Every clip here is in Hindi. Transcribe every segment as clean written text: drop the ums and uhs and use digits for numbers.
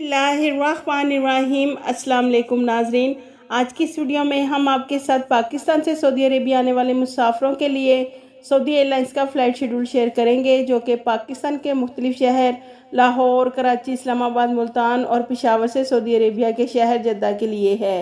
बिस्मिल्लाहिर्रहमानिर्रहीम। अस्सलाम वालेकुम नाजरीन, आज की इस वीडियो में हम आपके साथ पाकिस्तान से सऊदी अरेबिया आने वाले मुसाफिरों के लिए सऊदी एयरलाइंस का फ़्लाइट शेड्यूल शेयर करेंगे, जो कि पाकिस्तान के मुख्तलिफ शहर लाहौर, कराची, इस्लामाबाद, मुल्तान और पेशावर से सऊदी अरेबिया के शहर जद्दा के लिए है।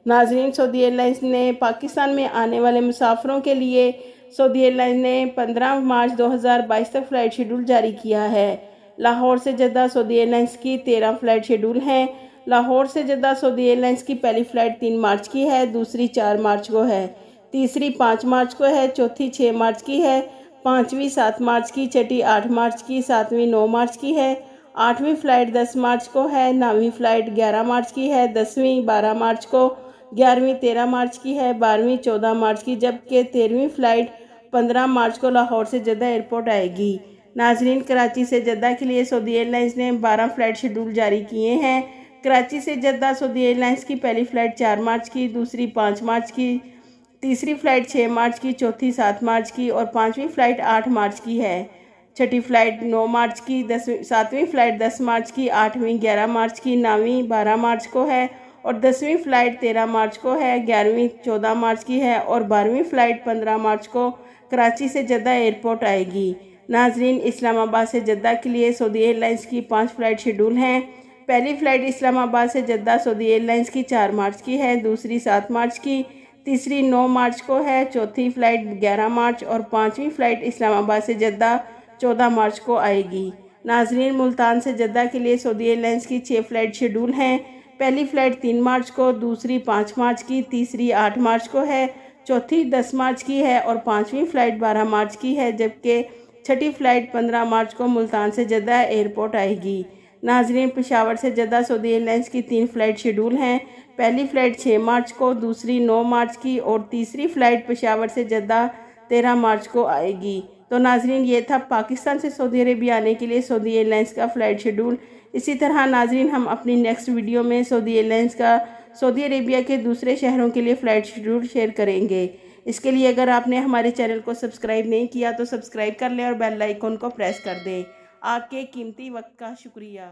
नाजरीन, सऊदी एयरलाइंस ने पाकिस्तान में आने वाले मुसाफिरों के लिए सऊदी एयरलाइंस ने 15 मार्च 2022 तक फ़्लाइट शेड्यूल जारी किया है। लाहौर से जद्दा सऊदी एयरलाइंस की 13 फ़्लाइट शेड्यूल हैं। लाहौर से जद्दा सऊदी एयरलाइंस की पहली फ़्लाइट 3 मार्च की है, दूसरी 4 मार्च को है, तीसरी 5 मार्च को है, चौथी 6 मार्च की है, पाँचवीं 7 मार्च की, छठी 8 मार्च की, सातवीं 9 मार्च की है, आठवीं फ़्लाइट 10 मार्च को है, नौवीं फ़्लाइट 11 मार्च की है, 10वीं 12 मार्च को, 11वीं 13 मार्च की है, 12वीं 14 मार्च की, जबकि 13वीं फ़्लाइट 15 मार्च को लाहौर से जद्दा एयरपोर्ट आएगी। नाजरीन, कराची से जद्दा के लिए सऊदी एयरलाइंस ने 12 फ़्लाइट शेड्यूल जारी किए हैं। कराची से जद्दा सऊदी एयरलाइंस की पहली फ़्लाइट 4 मार्च की, दूसरी 5 मार्च की, तीसरी फ़्लाइट 6 मार्च की, चौथी 7 मार्च की और पाँचवीं फ़्लाइट 8 मार्च की है, छठी फ़्लाइट 9 मार्च की, सातवीं फ़्लाइट 10 मार्च की, आठवीं 11 मार्च की, नौवीं 12 मार्च को है और 10वीं फ़्लाइट 13 मार्च को है, 11वीं 14 मार्च की है और 12वीं फ़्लाइट 15 मार्च को कराची से जद्दा एयरपोर्ट आएगी। नाजरीन, इस्लामाबाद से जद्दा के लिए सऊदी एयरलाइंस की 5 फ़्लाइट शेड्यूल हैं। पहली फ़्लाइट इस्लामाबाद से जद्दा सऊदी एयरलाइंस की 4 मार्च की है, दूसरी 7 मार्च की, तीसरी 9 मार्च को है, चौथी फ़्लाइट 11 मार्च और पाँचवीं फ़्लाइट इस्लामाबाद से जद्दा 14 मार्च को आएगी। नाजरीन, मुल्तान से जद्दा के लिए सऊदी एयरलाइंस की 6 फ़्लाइट शेड्यूल हैं। पहली फ़्लाइट 3 मार्च को, दूसरी 5 मार्च की, तीसरी 8 मार्च को है, चौथी 10 मार्च की है और पाँचवीं फ़्लाइट 12 मार्च की है, जबकि छठी फ़्लाइट 15 मार्च को मुल्तान से जद्दा एयरपोर्ट आएगी। नाजरीन, पेशावर से जद्दा सऊदी एयरलाइंस की 3 फ़्लाइट शेड्यूल हैं। पहली फ़्लाइट 6 मार्च को, दूसरी 9 मार्च की और तीसरी फ़्लाइट पेशावर से जद्दा 13 मार्च को आएगी। तो नाजरीन, ये था पाकिस्तान से सऊदी अरेबिया आने के लिए सऊदी एयरलाइंस का फ़्लाइट शेड्यूल। इसी तरह नाजरीन, हम अपनी नेक्स्ट वीडियो में सऊदी एयरलाइंस का सऊदी अरेबिया के दूसरे शहरों के लिए फ़्लाइट शेड्यूल शेयर करेंगे। इसके लिए अगर आपने हमारे चैनल को सब्सक्राइब नहीं किया तो सब्सक्राइब कर लें और बेल आइकन को प्रेस कर दें। आपके कीमती वक्त का शुक्रिया।